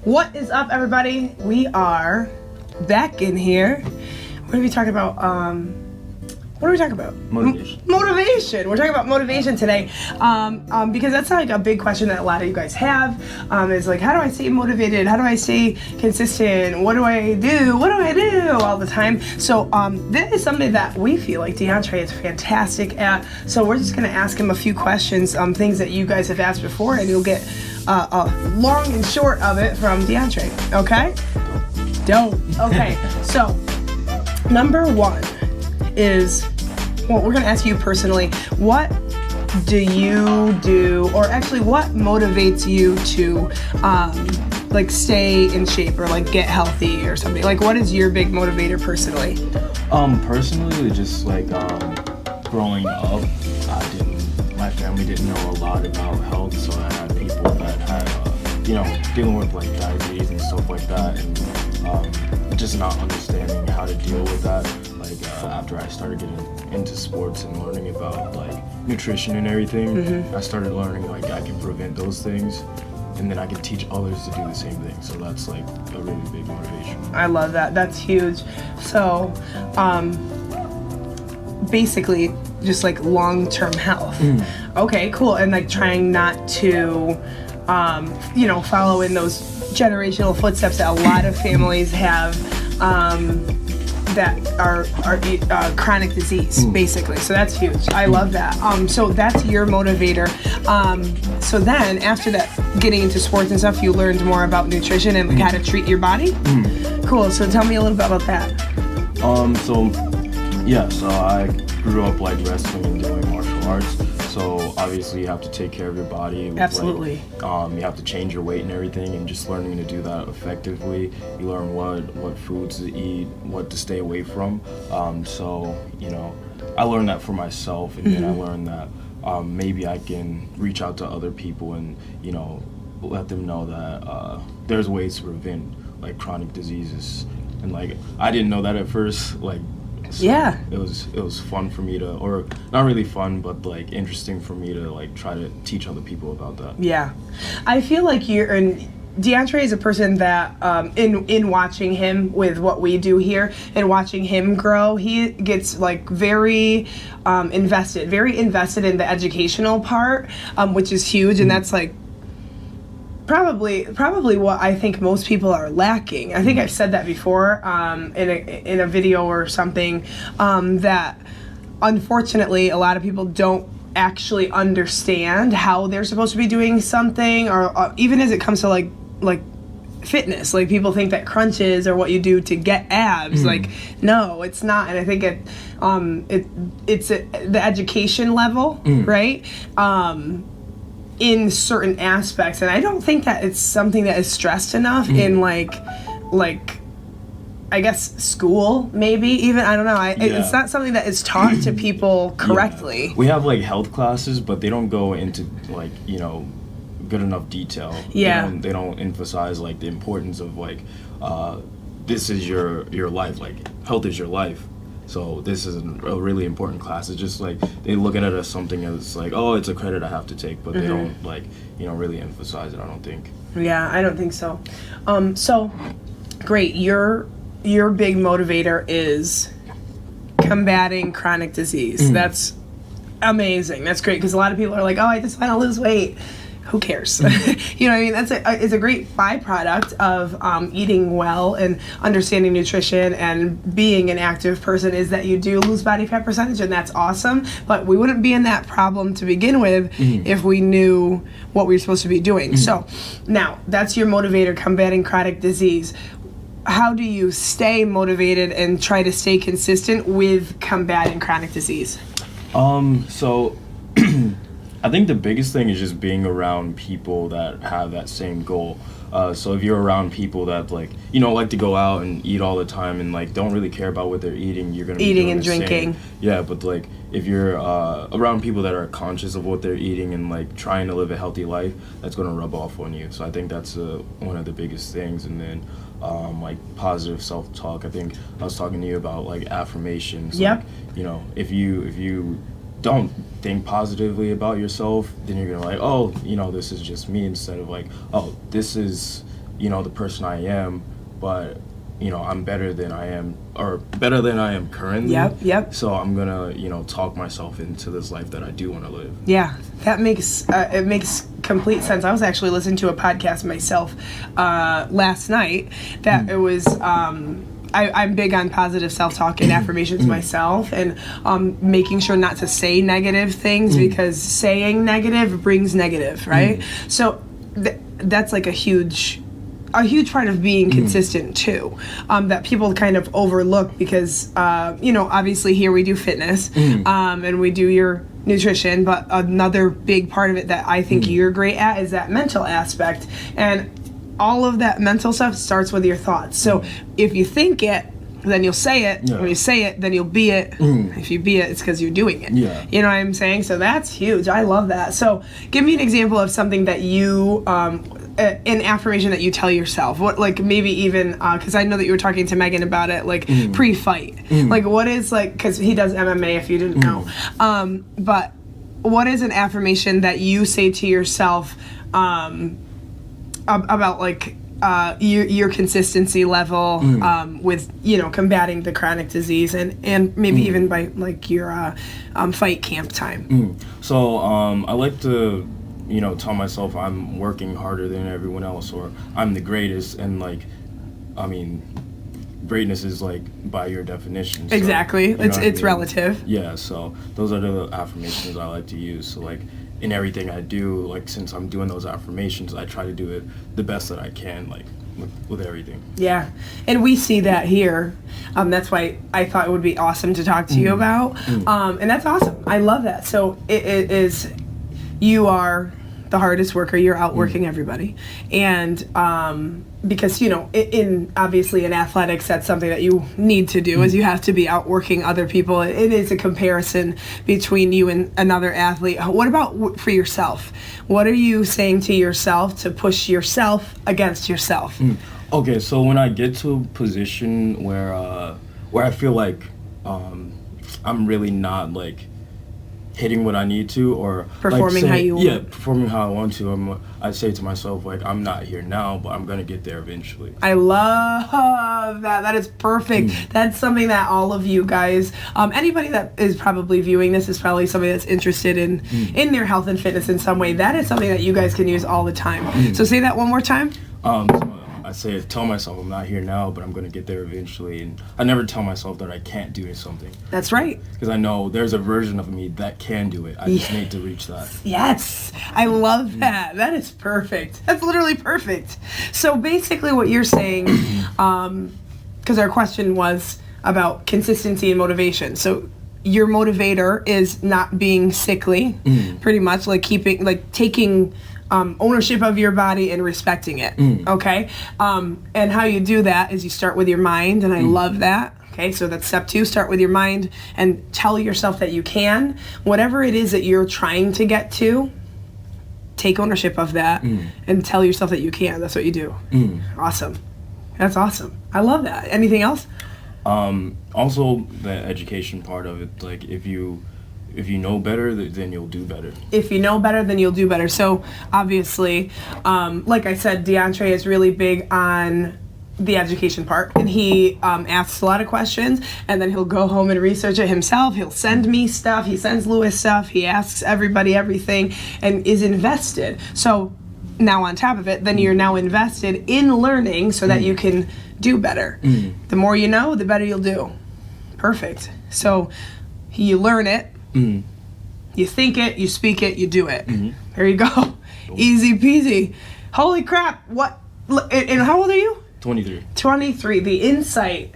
What is up, everybody? We are back in here. What are we talking about? What are we talking about? Motivation. Motivation. We're talking about motivation today, because that's like a big question that a lot of you guys have. Is like, how do I stay motivated? How do I stay consistent? What do I do? What do I do all the time? So this is something that we feel like DeAndre is fantastic at. So we're just gonna ask him a few questions, things that you guys have asked before, and you'll get a long and short of it from DeAndre. Okay? Dope. Okay. So number one is, well, we're gonna ask you personally, what do you do, or actually what motivates you to like stay in shape or like get healthy or something? Like, what is your big motivator personally? Personally, just like growing up, my family didn't know a lot about health, so I had people that had dealing with like diabetes and stuff like that, and just not understanding how to deal with that. After I started getting into sports and learning about like nutrition and everything, I started learning like I can prevent those things, and then I can teach others to do the same thing. So that's like a really big motivation. I love that. That's huge. So basically just like long-term health. Okay, cool. And like trying not to follow in those generational footsteps that a lot of families have, that are chronic disease, basically. So that's huge. I love that. So that's your motivator. So then after that, getting into sports and stuff, you learned more about nutrition and like how to treat your body. Cool. So tell me a little bit about that. So I grew up like wrestling and doing martial arts. So obviously you have to take care of your body. Absolutely. You have to change your weight and everything, and just learning to do that effectively. You learn what foods to eat, what to stay away from. I learned that for myself, and then I learned that maybe I can reach out to other people and let them know that there's ways to prevent like chronic diseases. And like I didn't know that at first. So yeah. It was fun for me to, or not really fun, but like interesting for me to like try to teach other people about that. Yeah. I feel like DeAndre is a person that in watching him with what we do here and watching him grow, he gets like very invested in the educational part, which is huge, and that's like probably what I think most people are lacking. I think I've said that before in a video or something, that unfortunately a lot of people don't actually understand how they're supposed to be doing something, or even as it comes to like fitness. Like people think that crunches are what you do to get abs. Like no, it's not. And I think it's the education level, right? In certain aspects, and I don't think that it's something that is stressed enough in like I guess school, maybe even, I don't know. It's not something that is taught to people correctly. We have like health classes, but they don't go into like good enough detail. They don't emphasize like the importance of like this is your life, like health is your life. So this is a really important class. It's just like they look at it as something as like, oh, it's a credit I have to take, but they don't like really emphasize it, I don't think. Yeah, I don't think so. So great. Your big motivator is combating chronic disease. That's amazing. That's great, because a lot of people are like, oh, I just want to lose weight. Who cares? You know what I mean? It's a great byproduct of eating well and understanding nutrition and being an active person, is that you do lose body fat percentage, and that's awesome. But we wouldn't be in that problem to begin with if we knew what we were supposed to be doing. So now that's your motivator, combating chronic disease. How do you stay motivated and try to stay consistent with combating chronic disease? I think the biggest thing is just being around people that have that same goal. So if you're around people that like to go out and eat all the time and like don't really care about what they're eating, you're gonna be eating and drinking. Same. Yeah, but like if you're around people that are conscious of what they're eating and like trying to live a healthy life, that's gonna rub off on you. So I think that's one of the biggest things. And then like positive self-talk. I think I was talking to you about like affirmations. Yep. Like, if you don't think positively about yourself, then you're gonna like, oh, this is just me, instead of like, oh, this is the person I am, but I'm better than I am, or better than I am currently. Yep. So I'm gonna, talk myself into this life that I do want to live. Yeah, that makes it makes complete sense. I was actually listening to a podcast myself last night that it was. I'm big on positive self-talk and affirmations myself, and making sure not to say negative things because saying negative brings negative, right? So that's like a huge part of being consistent too, that people kind of overlook because, obviously here we do fitness, and we do your nutrition, but another big part of it that I think you're great at is that mental aspect. And all of that mental stuff starts with your thoughts. So if you think it, then you'll say it. Yeah. When you say it, then you'll be it. If you be it, it's because you're doing it. Yeah. You know what I'm saying? So that's huge. I love that. So give me an example of something that you, an affirmation that you tell yourself. What, like maybe even, because I know that you were talking to Megan about it, like pre-fight. Like what is like, because he does MMA if you didn't know. But what is an affirmation that you say to yourself about like your consistency level with combating the chronic disease and maybe even by like your fight camp time? So I like to tell myself I'm working harder than everyone else, or I'm the greatest, and like greatness is like by your definition. So, exactly. It's relative. Yeah, so those are the affirmations I like to use. So like in everything I do, like since I'm doing those affirmations, I try to do it the best that I can, like with everything. Yeah. And we see that here. That's why I thought it would be awesome to talk to you about. And that's awesome. I love that. So it is, you are the hardest worker. You're outworking everybody. And because, in obviously in athletics, that's something that you need to do is you have to be outworking other people. It is a comparison between you and another athlete. What about for yourself? What are you saying to yourself to push yourself against yourself? Okay, so when I get to a position where I feel like I'm really not like hitting what I need to, or performing like how you want. Yeah, performing how I want to. I say to myself, like, I'm not here now, but I'm gonna get there eventually. I love that. That is perfect. That's something that all of you guys, anybody that is probably viewing this is probably somebody that's interested in their health and fitness in some way. That is something that you guys can use all the time. So say that one more time. I tell myself I'm not here now, but I'm going to get there eventually. And I never tell myself that I can't do something. That's right. Because I know there's a version of me that can do it. I just need to reach that. Yes. I love that. That is perfect. That's literally perfect. So basically what you're saying, because our question was about consistency and motivation. So your motivator is not being sickly, pretty much, like taking ownership of your body and respecting it. Okay. And how you do that is you start with your mind, and I love that. Okay, so that's step 2. Start with your mind and tell yourself that you can. Whatever it is that you're trying to get to, take ownership of that and tell yourself that you can. That's what you do. Awesome. That's awesome. I love that. Anything else? Also, the education part of it, like if you know better, then you'll do better. If you know better, then you'll do better. So obviously, like I said, DeAndre is really big on the education part, and he asks a lot of questions, and then he'll go home and research it himself. He'll send me stuff. He sends Lewis stuff. He asks everybody everything and is invested. So now on top of it, then you're now invested in learning so that you can do better. The more you know, the better you'll do. Perfect. So you learn it. You think it, you speak it, you do it. There you go. Easy peasy. Holy crap. What? And how old are you? 23. 23. The insight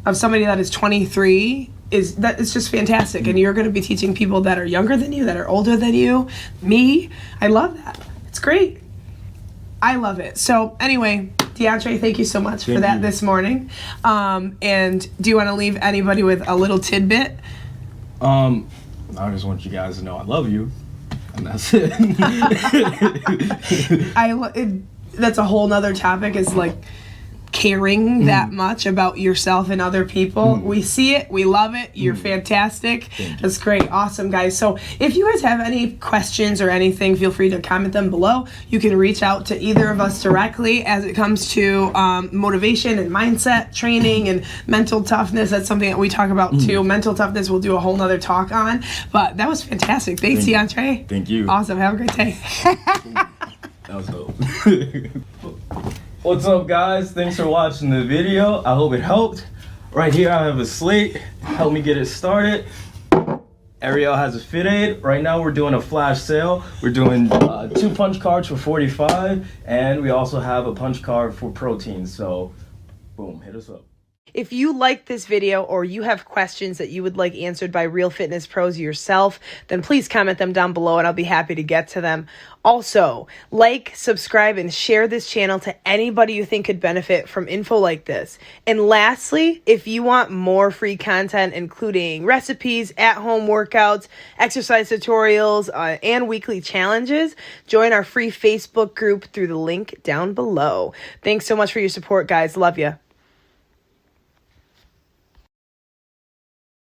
of somebody that is 23 is just fantastic. And you're going to be teaching people that are younger than you, that are older than you. Me. I love that. It's great. I love it. So anyway, DeAndre, thank you so much for that this morning. And do you want to leave anybody with a little tidbit? I just want you guys to know I love you, and that's it. That's a whole nother topic, is like, caring that much about yourself and other people. We see it. We love it. You're fantastic. That's great. Awesome, guys. So if you guys have any questions or anything, feel free to comment them below. You can reach out to either of us directly as it comes to motivation and mindset training and mental toughness. That's something that we talk about too. Mental toughness we'll do a whole nother talk on. But that was fantastic. Thanks, DeAndre. Thank you. Awesome. Have a great day. That was dope. What's up, guys? Thanks for watching the video. I hope it helped. Right here I have a slate. Help me get it started. Ariel has a FitAid. Right now we're doing a flash sale. We're doing 2 punch cards for $45, and we also have a punch card for protein. So, boom, hit us up. If you like this video or you have questions that you would like answered by real fitness pros yourself, then please comment them down below and I'll be happy to get to them. Also, like, subscribe, and share this channel to anybody you think could benefit from info like this. And lastly, if you want more free content, including recipes, at-home workouts, exercise tutorials, and weekly challenges, join our free Facebook group through the link down below. Thanks so much for your support, guys. Love ya.